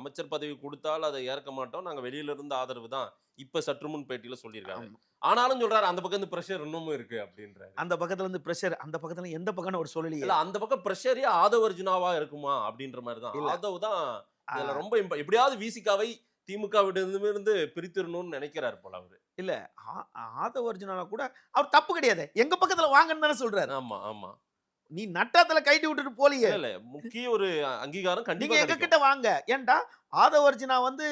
அமைச்சர் பதவி குடுத்தால் அத ஏற்க மாட்டோம். நாங்க வெளியில இருந்து ஆதரவு தான். இப்ப சற்று முன் பேட்டியில சொல்லியிருக்காங்க. ஆமா. ஆனாலும் சொல்றாரு, அந்த பக்கம் இருந்து பிரஷர் இன்னமும் இருக்கு அப்படின்றாரு. அந்த பக்கத்துல இருந்து பிரஷர், அந்த பக்கத்துல எந்த பக்கம்னு அவர் சொல்லலையே. இல்ல அந்த பக்கம் பிரஷரே ஆதவ் அர்ஜுனாவா இருக்குமா அப்படின்ற மாரி தான். இல்ல. ஆதவ் தான் ஆ, இதுல ரொம்ப எப்படியாவது விசிகாவை திமுகவிடமிருந்து பிரித்திரணும்னு நினைக்கிறாரு போல அவரு. இல்ல. ஆ ஆதவ அர்ஜுனால கூட அவர் தப்பு கிடையாது. எங்க பக்கத்துல வாங்கன்னு தானே சொல்றாரு. ஆமா, ஆமா. நீ நட்டாத்துல கைட்டி விட்டுட்டு போலியே. இல்ல, இல்ல. முக்கிய ஒரு அங்கீகாரம் நீங்க கண்டிப்பா எங்க கிடைக்கும். கிட்ட வாங்க. ஏன்டா ஆதவ அர்ஜுனா வந்து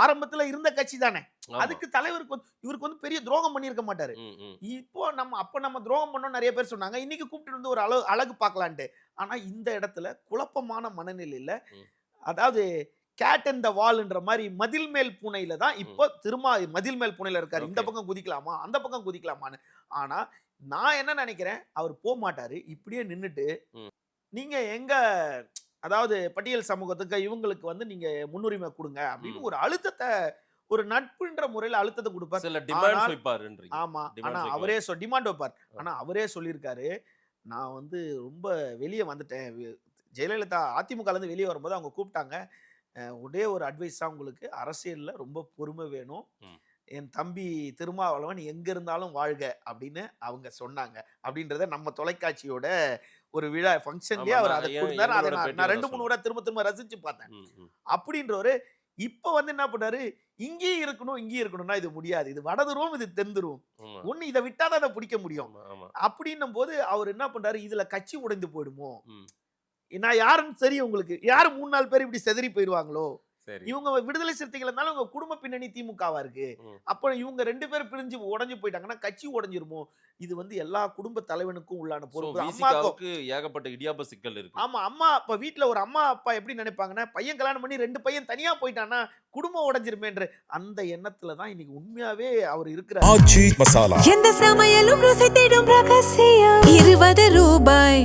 ஆரம்பத்துல இருந்த கட்சி தானே. ஆமா. அதுக்கு தலைவருக்கு இவருக்கு வந்து பெரிய துரோகம் பண்ணியிருக்க மாட்டாரு. ம், ம். இப்போ நம்ம துரோகம் பண்ணோம் நெறைய பேர் சொன்னாங்க. இன்னைக்கு கூப்பிட்டு வந்து ஒரு அழகு பார்க்கலான்ட்டு. ஆனா இந்த இடத்துல குழப்பமான மனநிலையில ம். அதாவது கேட் அண்ட் த வால்ன்ற மாரி மதில் மேல் பூனையில தான் ம். இப்போ திரும்ப மதில் மேல் பூனையில இருக்காரு. இந்த ஓகே. பக்கம் குதிக்கலாமா? அந்த பக்கம் குதிக்கலாமான்னு. ஆனா நான் என்ன நெனைக்கிறேன், அவர் போமாட்டாரு. இப்படியே நின்னுட்டு ம். நீங்க எங்க அதாவது பட்டியல் சமூகத்துக்கு இவங்களுக்கு வந்து நீங்க முன்னுரிமை குடுங்க அப்படின்னு ம். ஒரு அழுத்தத்த ஒரு நட்புன்ற முறையில அழுத்தத்த குடுப்பார். சில டிமாண்ட்ஸ் ஆனால் வைப்பாருன்றீங்க. ஆமா. ஆனா டிமாண்ட்ஸ் வைக்குவாரு. அவரே டிமாண்ட் வைப்பார். ஆனா அவரே சொல்லியிருக்காரு, நான் வந்து ரொம்ப வெளிய வந்துட்டேன். ஜெயலலிதா அதிமுகல இருந்து வெளிய வரும்போது அவங்க கூப்பிட்டாங்க. ஒரே ஒரு அட்வைஸ் தான் உங்களுக்கு. அரசியல்ல ரொம்ப பொறுமை வேணும். ம். என் தம்பி திருமாவளவன் எங்க இருந்தாலும் வாழ்க அப்படின்னு அவங்க சொன்னாங்க. அப்படின்றத நம்ம தொலைக்காட்சியோட ஒரு விழா ஃபங்ஷன்லயே ஆமா. அவர் அத கூறினாரு. அத எங்களோட நான் பேட்டியில 2, தான் 3 முறை திரும்ப திரும்ப ரசிச்சு பார்த்தேன். ம், ம். அப்படின்றவரு இப்ப வந்து என்ன பண்ணாரு, இங்கேயும் இருக்கணும், இங்கேயும் இருக்கணும்னா இது முடியாது. இது வடதுருவம், இது தென்துருவம். ஆமா, ஒண்ணு இத விட்டா தான் அத பிடிக்க முடியும். ஆமா, ஆமா. அப்படின்னும்போது அவர் என்ன பண்றாரு, இதுல கட்சி உடைந்து போயிடுமோ? ம். நான் யாருன்னு தெரியும் உங்களுக்கு. யாரு 3, 4 பேர் இப்படி சிதறி போயிருவாங்களோ? சரி. இவங்க விடுதலை சிறுத்தைகள் இருந்தாலும் உங்க குடும்ப பின்னணி திமுகவா இருக்கு. ம். அப்ப இவங்க 2 பேரும் பிரிஞ்சு உடைஞ்சு போயிட்டாங்கன்னா கட்சி உடைஞ்சிருமோ? இது வந்து எல்லா குடும்ப தலைவனுக்கும் உள்ளான சோ பொறுப்பு. அம்மாக்கும் விசிகாவுக்கு ஏகப்பட்ட இடியாப்ப சிக்கல் இருக்கு. ஆமா. அம்மா அப்ப வீட்ல ஒரு அம்மா, அப்பா எப்படி நினைப்பாங்கன்னா, பையன் கல்யாணம் பண்ணி 2 பையன் தனியா போயிட்டான்னா, குடும்பம் உடைஞ்சிருமேன்ற அந்த எண்ணத்துல தான் இன்னைக்கு உண்மையாவே அவர் இருக்கிறாரு. ஆச்சி மசாலா. எந்த சமையலும் ருசி தேடும் ரகசியம் 20 ரூபாய்.